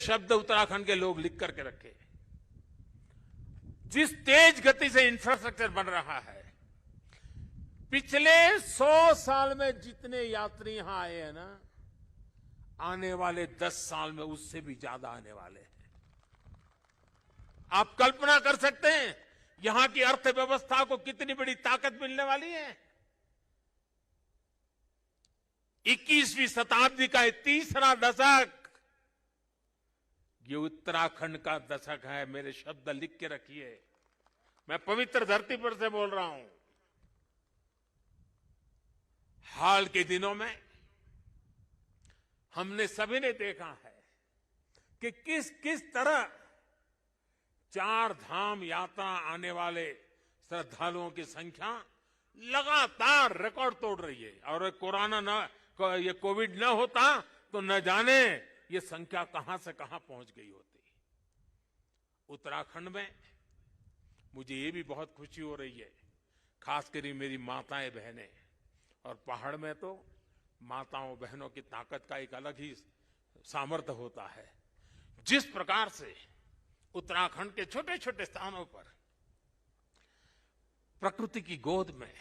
शब्द उत्तराखंड के लोग लिख करके रखे। जिस तेज गति से इंफ्रास्ट्रक्चर बन रहा है, पिछले 100 साल में जितने यात्री यहां आए हैं ना, आने वाले 10 साल में उससे भी ज्यादा आने वाले हैं। आप कल्पना कर सकते हैं यहां की अर्थव्यवस्था को कितनी बड़ी ताकत मिलने वाली है। 21वीं शताब्दी का ये तीसरा दशक, ये उत्तराखंड का दशक है। मेरे शब्द लिख के रखिए, मैं पवित्र धरती पर से बोल रहा हूं। हाल के दिनों में हमने सभी ने देखा है कि किस किस तरह 4 धाम यात्रा आने वाले श्रद्धालुओं की संख्या लगातार रिकॉर्ड तोड़ रही है। और ये कोविड न होता तो न जाने ये संख्या कहां से कहां पहुंच गई होती। उत्तराखंड में मुझे ये भी बहुत खुशी हो रही है, खासकर मेरी माताएं बहनें, और पहाड़ में तो माताओं बहनों की ताकत का एक अलग ही सामर्थ्य होता है। जिस प्रकार से उत्तराखंड के छोटे छोटे स्थानों पर प्रकृति की गोद में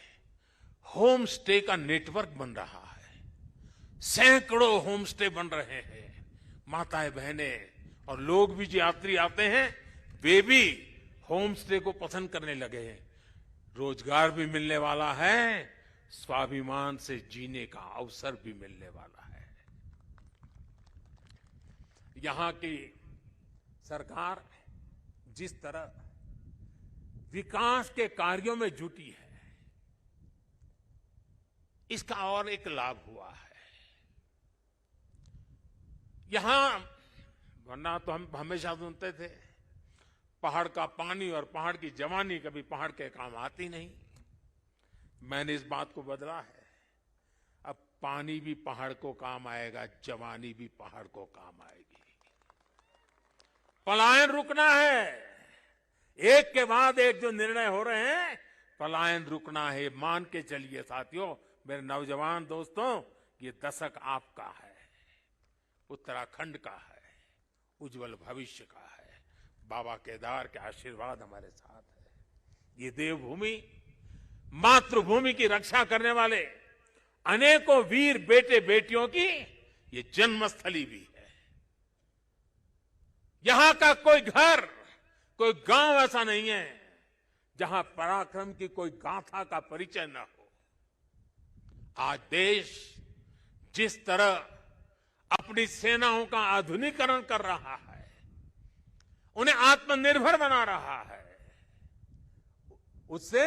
होम स्टे का नेटवर्क बन रहा है, सैकड़ों होम स्टे बन रहे हैं। माताएं बहनें और लोग भी, जो यात्री आते हैं, वे भी होम स्टे को पसंद करने लगे हैं। रोजगार भी मिलने वाला है, स्वाभिमान से जीने का अवसर भी मिलने वाला है। यहां की सरकार जिस तरह विकास के कार्यों में जुटी है, इसका और एक लाभ हुआ है। यहां, वरना तो हम हमेशा सुनते थे पहाड़ का पानी और पहाड़ की जवानी कभी पहाड़ के काम आती नहीं। मैंने इस बात को बदला है। अब पानी भी पहाड़ को काम आएगा, जवानी भी पहाड़ को काम आएगी। पलायन रुकना है। एक के बाद एक जो निर्णय हो रहे हैं, पलायन रुकना है। मान के चलिए साथियों, मेरे नौजवान दोस्तों, ये दशक आपका है, उत्तराखंड का है, उज्जवल भविष्य का है। बाबा केदार के आशीर्वाद हमारे साथ है। ये देवभूमि, मातृभूमि की रक्षा करने वाले अनेकों वीर बेटे बेटियों की ये जन्मस्थली भी है। यहां का कोई घर, कोई गांव ऐसा नहीं है जहां पराक्रम की कोई गाथा का परिचय न हो। आज देश जिस तरह अपनी सेनाओं का आधुनिकीकरण कर रहा है, उन्हें आत्मनिर्भर बना रहा है, उससे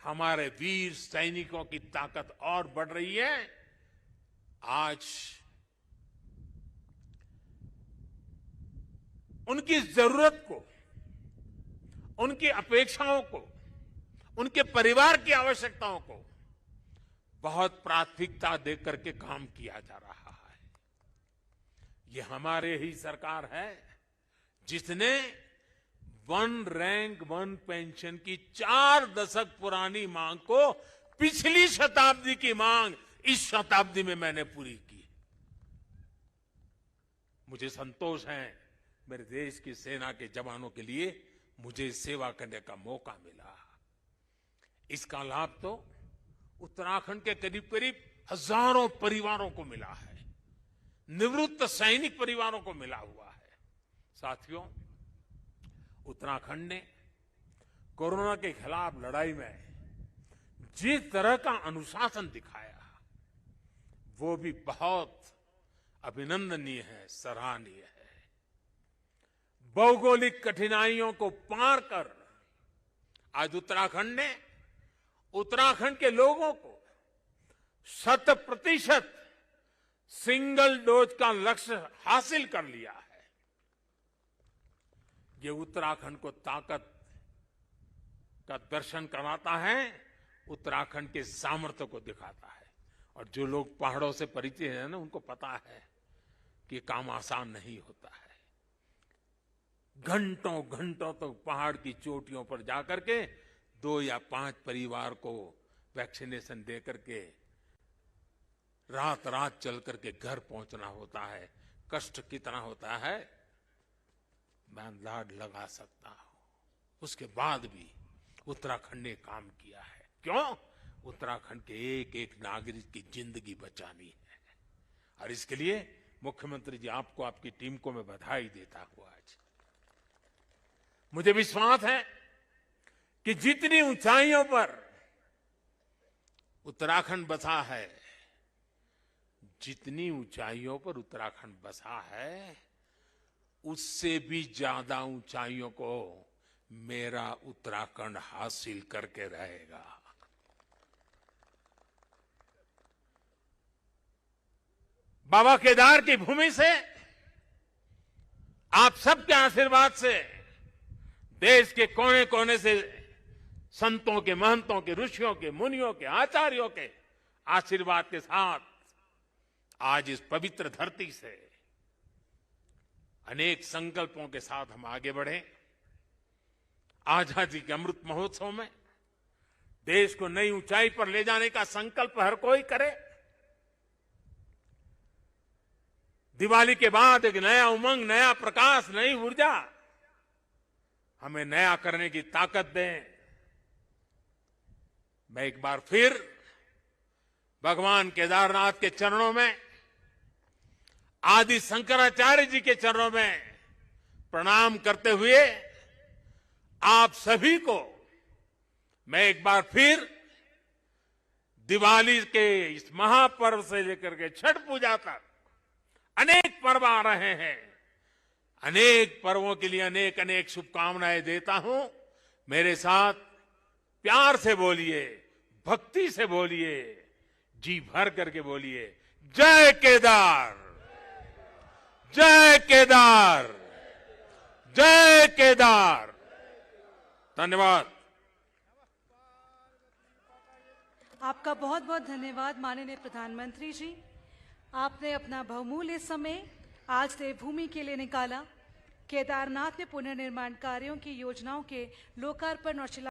हमारे वीर सैनिकों की ताकत और बढ़ रही है। आज उनकी जरूरत को, उनकी अपेक्षाओं को, उनके परिवार की आवश्यकताओं को बहुत प्राथमिकता देकर के काम किया जा रहा है। ये हमारे ही सरकार है जिसने 1 रैंक 1 पेंशन की 4 दशक पुरानी मांग को पिछली शताब्दी की मांग इस शताब्दी में मैंने पूरी की। मुझे संतोष है, मेरे देश की सेना के जवानों के लिए मुझे सेवा करने का मौका मिला। इसका लाभ तो उत्तराखंड के करीब करीब हजारों परिवारों को मिला है, निवृत्त सैनिक परिवारों को मिला हुआ है। साथियों, उत्तराखंड ने कोरोना के खिलाफ लड़ाई में जिस तरह का अनुशासन दिखाया, वो भी बहुत अभिनंदनीय है, सराहनीय है। भौगोलिक कठिनाइयों को पार कर आज उत्तराखंड के लोगों को 100% सिंगल डोज का लक्ष्य हासिल कर लिया है। ये उत्तराखंड को ताकत का दर्शन कराता है, उत्तराखंड के सामर्थ्य को दिखाता है। और जो लोग पहाड़ों से परिचित हैं ना, उनको पता है कि काम आसान नहीं होता है। घंटों घंटों तक पहाड़ की चोटियों पर जाकर के 2 या 5 परिवार को वैक्सीनेशन दे करके रात रात चल करके घर पहुंचना होता है। कष्ट कितना होता है मैं अंदाज लगा सकता हूं। उसके बाद भी उत्तराखंड ने काम किया है। क्यों? उत्तराखंड के एक एक नागरिक की जिंदगी बचानी है। और इसके लिए मुख्यमंत्री जी आपको, आपकी टीम को मैं बधाई देता हूं। आज मुझे विश्वास है कि जितनी ऊंचाइयों पर उत्तराखंड बसा है, जितनी ऊंचाइयों पर उत्तराखंड बसा है, उससे भी ज्यादा ऊंचाइयों को मेरा उत्तराखंड हासिल करके रहेगा। बाबा केदार की भूमि से, आप सबके आशीर्वाद से, देश के कोने कोने से संतों के, महंतों के, ऋषियों के, मुनियों के, आचार्यों के आशीर्वाद के साथ आज इस पवित्र धरती से अनेक संकल्पों के साथ हम आगे बढ़े। आजादी के अमृत महोत्सव में देश को नई ऊंचाई पर ले जाने का संकल्प हर कोई करे। दिवाली के बाद एक नया उमंग, नया प्रकाश, नई ऊर्जा हमें नया करने की ताकत दें। मैं एक बार फिर भगवान केदारनाथ के चरणों में, आदि शंकराचार्य जी के चरणों में प्रणाम करते हुए आप सभी को मैं एक बार फिर दिवाली के इस महापर्व से लेकर के छठ पूजा तक अनेक पर्व आ रहे हैं, अनेक पर्वों के लिए अनेक अनेक शुभकामनाएं देता हूं। मेरे साथ प्यार से बोलिए, भक्ति से बोलिए, जी भर करके बोलिए, जय केदार, जय केदार, जय केदार। धन्यवाद। आपका बहुत बहुत धन्यवाद माननीय प्रधानमंत्री जी। आपने अपना बहुमूल्य समय आज देवभूमि के लिए निकाला। केदारनाथ में पुनर्निर्माण कार्यों की योजनाओं के लोकार्पण और